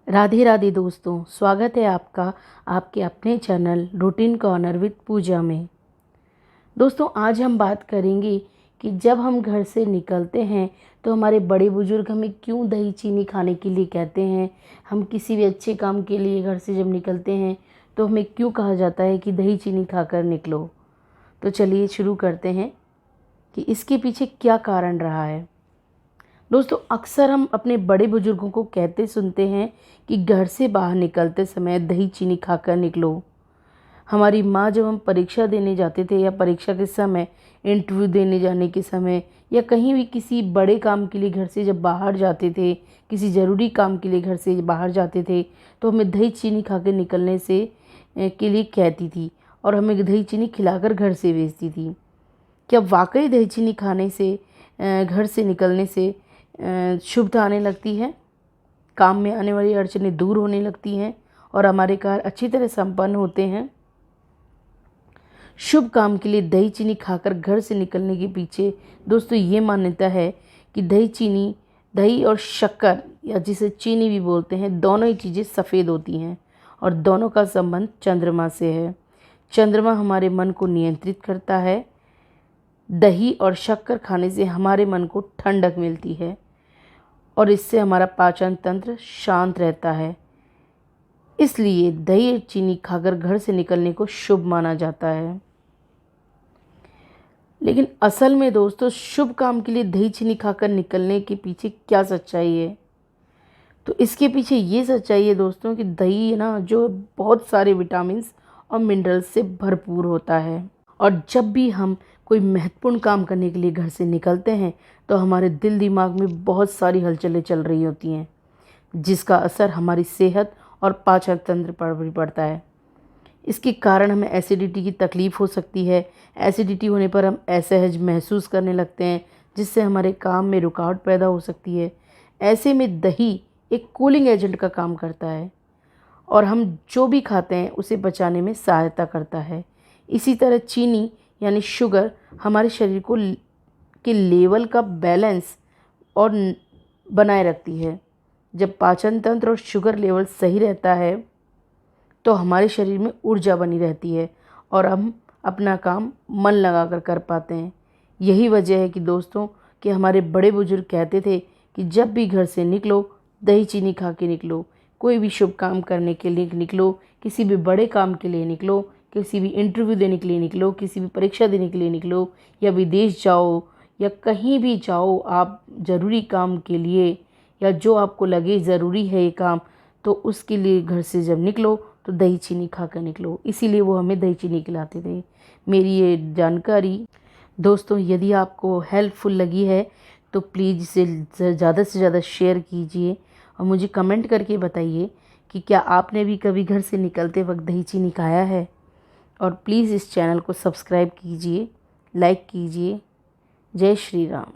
राधे राधे दोस्तों, स्वागत है आपका आपके अपने चैनल रूटीन कॉर्नर विद पूजा में। दोस्तों, आज हम बात करेंगे कि जब हम घर से निकलते हैं तो हमारे बड़े बुजुर्ग हमें क्यों दही चीनी खाने के लिए कहते हैं। हम किसी भी अच्छे काम के लिए घर से जब निकलते हैं तो हमें क्यों कहा जाता है कि दही चीनी खाकर निकलो। तो चलिए शुरू करते हैं कि इसके पीछे क्या कारण रहा है। दोस्तों, अक्सर हम अपने बड़े बुजुर्गों को कहते सुनते हैं कि घर से बाहर निकलते समय दही चीनी खाकर निकलो। हमारी माँ जब हम परीक्षा देने जाते थे या परीक्षा के समय, इंटरव्यू देने जाने के समय या कहीं भी किसी बड़े काम के लिए घर से जब बाहर जाते थे, किसी ज़रूरी काम के लिए घर से बाहर जाते थे, तो हमें दही चीनी खा के निकलने से के लिए कहती थी और हमें दही चीनी खिलाकर घर से भेजती थी। क्या वाकई दही चीनी खाने से घर से निकलने से शुभता आने लगती है, काम में आने वाली अड़चनें दूर होने लगती हैं और हमारे कार्य अच्छी तरह संपन्न होते हैं? शुभ काम के लिए दही चीनी खाकर घर से निकलने के पीछे दोस्तों ये मान्यता है कि दही और शक्कर या जिसे चीनी भी बोलते हैं, दोनों ही चीज़ें सफ़ेद होती हैं और दोनों का संबंध चंद्रमा से है। चंद्रमा हमारे मन को नियंत्रित करता है। दही और शक्कर खाने से हमारे मन को ठंडक मिलती है और इससे हमारा पाचन तंत्र शांत रहता है। इसलिए दही और चीनी खाकर घर से निकलने को शुभ माना जाता है। लेकिन असल में दोस्तों, शुभ काम के लिए दही चीनी खाकर निकलने के पीछे क्या सच्चाई है? तो इसके पीछे ये सच्चाई है दोस्तों कि दही ना जो बहुत सारे विटामिन्स और मिनरल्स से भरपूर होता है और जब भी हम कोई महत्वपूर्ण काम करने के लिए घर से निकलते हैं तो हमारे दिल दिमाग में बहुत सारी हलचलें चल रही होती हैं, जिसका असर हमारी सेहत और पाचन तंत्र पर भी पड़ता है। इसके कारण हमें एसिडिटी की तकलीफ़ हो सकती है। एसिडिटी होने पर हम असहज महसूस करने लगते हैं, जिससे हमारे काम में रुकावट पैदा हो सकती है। ऐसे में दही एक कूलिंग एजेंट का काम करता है और हम जो भी खाते हैं उसे पचाने में सहायता करता है। इसी तरह चीनी यानी शुगर हमारे शरीर को के लेवल का बैलेंस और बनाए रखती है। जब पाचन तंत्र और शुगर लेवल सही रहता है तो हमारे शरीर में ऊर्जा बनी रहती है और हम अपना काम मन लगाकर कर पाते हैं। यही वजह है कि दोस्तों कि हमारे बड़े बुजुर्ग कहते थे कि जब भी घर से निकलो दही चीनी खा के निकलो। कोई भी शुभ काम करने के लिए निकलो, किसी भी बड़े काम के लिए निकलो, किसी भी इंटरव्यू देने के लिए निकलो, किसी भी परीक्षा देने के लिए निकलो या विदेश जाओ या कहीं भी जाओ आप ज़रूरी काम के लिए या जो आपको लगे ज़रूरी है ये काम, तो उसके लिए घर से जब निकलो तो दही चीनी खा कर निकलो। इसीलिए वो हमें दही चीनी खिलाते थे। मेरी ये जानकारी दोस्तों यदि आपको हेल्पफुल लगी है तो प्लीज़ इसे ज़्यादा से ज़्यादा शेयर कीजिए और मुझे कमेंट करके बताइए कि क्या आपने भी कभी घर से निकलते वक्त दही चीनी खाया है। और प्लीज़ इस चैनल को सब्सक्राइब कीजिए, लाइक कीजिए। जय श्री राम।